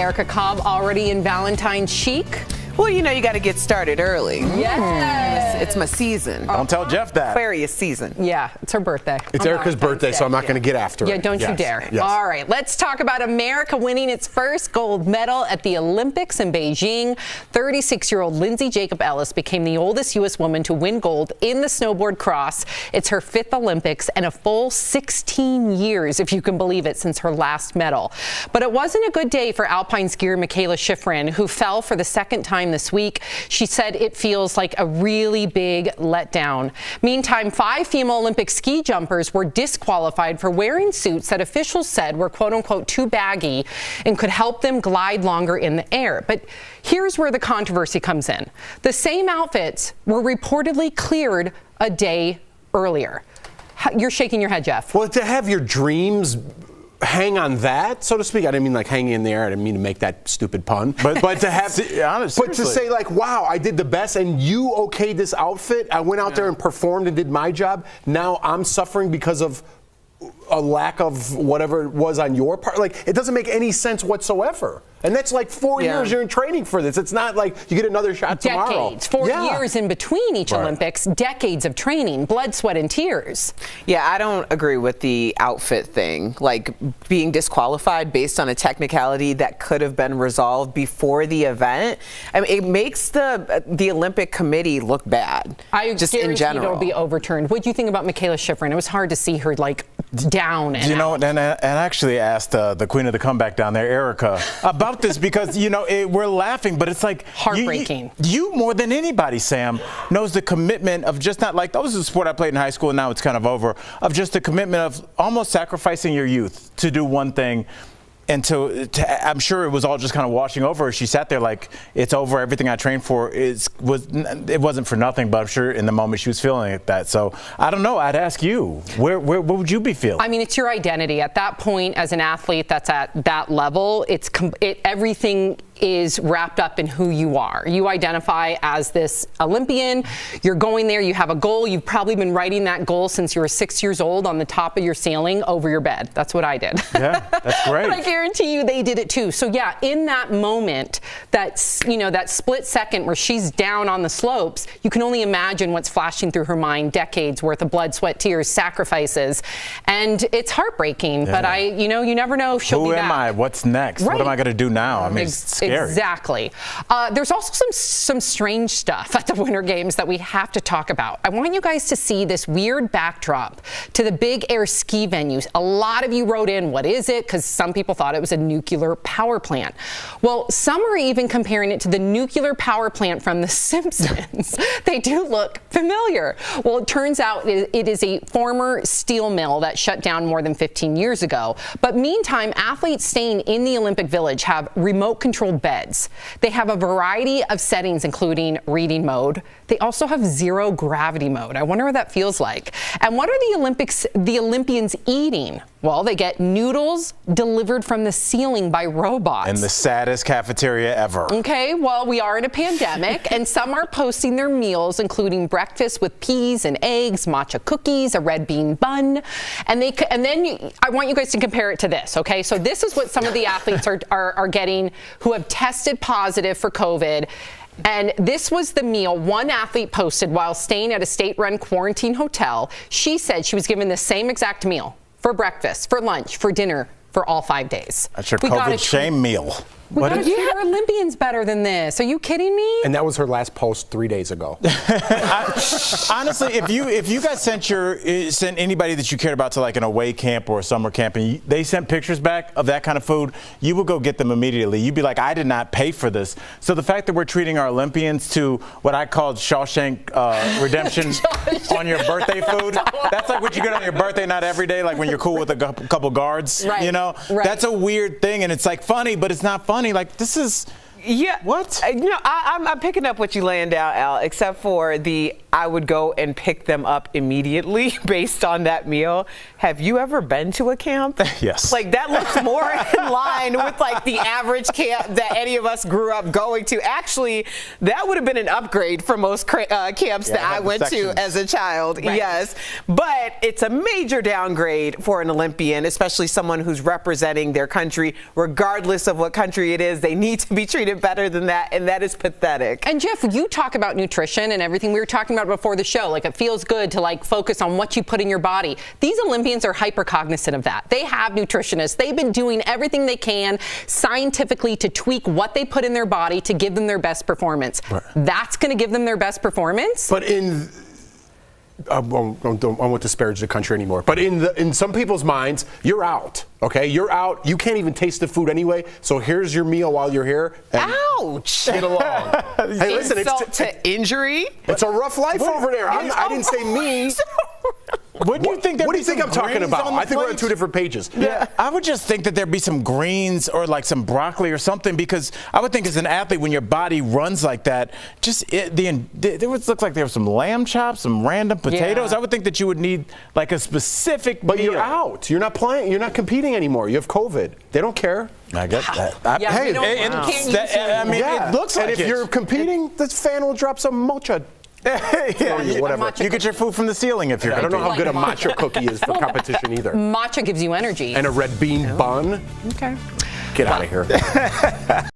Erica Cobb already in Valentine's chic? Well, you know, you got to get started early. Yes. It's my season. Don't tell Jeff that. Aquarius season. Yeah, it's her birthday. It's Erica's birthday, so I'm not going to get after Yeah, it. don't you dare. Yes. All right, let's talk about America winning its first gold medal at the Olympics in Beijing. 36-year-old Lindsay Jacob Ellis became the oldest U.S. woman to win gold in the snowboard cross. It's her 5th Olympics and a full 16 years, if you can believe it, since her last medal. But it wasn't a good day for alpine skier Michaela Schifrin, who fell for the 2nd time this week. She said it feels like a really big letdown. Meantime, 5 female Olympic ski jumpers were disqualified for wearing suits that officials said were quote-unquote too baggy and could help them glide longer in the air. But here's where the controversy comes in. The same outfits were reportedly cleared a day earlier. You're shaking your head, Jeff. Well, to have your dreams hang on that, so to speak. I didn't mean like hanging in the air. I didn't mean to make that stupid pun. But to have, but to say like, wow, I did the best, and you okayed this outfit. I went out there and performed and did my job. Now I'm suffering because of a lack of whatever it was on your part. Like, it doesn't make any sense whatsoever. And that's like 4 years you're in training for this. It's not like you get another shot tomorrow. Decades, 4 years in between each Olympics, decades of training, blood, sweat, and tears. Yeah, I don't agree with the outfit thing. Like, being disqualified based on a technicality that could have been resolved before the event. I mean, it makes the Olympic Committee look bad. Just in general. It'll be overturned. What do you think about Michaela Schifrin? It was hard to see her like down. And you know, and I actually asked the queen of the comeback down there, Erica, about this because, you know, we're laughing, but it's like heartbreaking. You more than anybody, Sam, knows the commitment of just not like, that was a sport I played in high school and now it's kind of over, of just the commitment of almost sacrificing your youth to do one thing. And I'm sure it was all just kind of washing over her. She sat there like, it's over. Everything I trained for it wasn't for nothing, but I'm sure in the moment she was feeling it that. So I don't know. I'd ask you, what would you be feeling? I mean, it's your identity at that point as an athlete that's at that level. Everything is wrapped up in who you are. You identify as this Olympian. You're going there. You have a goal. You've probably been writing that goal since you were 6 years old on the top of your ceiling over your bed. That's what I did. Yeah, that's great. But I guarantee you they did it too. So yeah, in that moment, that split second where she's down on the slopes, you can only imagine what's flashing through her mind. Decades worth of blood, sweat, tears, sacrifices, and it's heartbreaking. Yeah. But you never know if she'll be back. Who am I? What's next? Right. What am I going to do now? I mean, it's scary. Exactly. There's also some strange stuff at the Winter Games that we have to talk about. I want you guys to see this weird backdrop to the Big Air ski venues. A lot of you wrote in, what is it? Because some people thought it was a nuclear power plant. Well, some are even comparing it to the nuclear power plant from The Simpsons. They do look familiar. Well, it turns out it is a former steel mill that shut down more than 15 years ago. But meantime, athletes staying in the Olympic Village have remote-controlled beds. They have a variety of settings, including reading mode. They also have zero gravity mode. I wonder what that feels like. And what are the Olympians eating? Well, they get noodles delivered from the ceiling by robots. In the saddest cafeteria ever. Okay, well, we are in a pandemic, and some are posting their meals, including breakfast with peas and eggs, matcha cookies, a red bean bun, and then I want you guys to compare it to this. Okay, so this is what some of the athletes are getting who have tested positive for COVID. And this was the meal one athlete posted while staying at a state-run quarantine hotel. She said she was given the same exact meal for breakfast, for lunch, for dinner, for all 5 days. That's your COVID shame meal. We gotta treat our Olympians better than this. Are you kidding me? And that was her last post 3 days ago. Honestly, if you guys sent anybody that you cared about to like an away camp or a summer camp and they sent pictures back of that kind of food, you would go get them immediately. You'd be like, I did not pay for this. So the fact that we're treating our Olympians to what I called Shawshank Redemption on your birthday food, that's like what you get on your birthday, not every day, like when you're cool with a couple guards, you know? Right. That's a weird thing, and it's like funny, but it's not funny. Like, this is... Yeah. What? I'm picking up what you laying down, Al, except for the I would go and pick them up immediately based on that meal. Have you ever been to a camp? Yes. Like, that looks more in line with like the average camp that any of us grew up going to. Actually, that would have been an upgrade for most camps that I went to as a child. Right. Yes. But it's a major downgrade for an Olympian, especially someone who's representing their country, regardless of what country it is. They need to be treated better than that, and that is pathetic. And Jeff, you talk about nutrition and everything. We were talking about before the show, like it feels good to like focus on what you put in your body. These Olympians are hyper cognizant of that. They have nutritionists. They've been doing everything they can scientifically to tweak what they put in their body to give them their best performance. Right. That's going to give them their best performance. But I won't disparage the country anymore. But in some people's minds, you're out. Okay, you're out. You can't even taste the food anyway. So here's your meal while you're here. Ouch! Get along. Hey, listen, insult to injury. It's a rough life over there. I didn't say me. What do you think? What do you think I'm talking about? I think we're on two different pages. Yeah, I would just think that there'd be some greens or like some broccoli or something, because I would think as an athlete, when your body runs like that, there would look like there was some lamb chops, some random potatoes. Yeah. I would think that you would need like a specific But meal. you're out. You're not playing. You're not competing anymore. You have COVID. They don't care. I get that. It looks like and if you're competing, this fan will drop some mocha. Whatever. You get your food from the ceiling if you're. I don't know how good a matcha cookie is for competition either. Matcha gives you energy. And a red bean bun. Okay. Get out of here.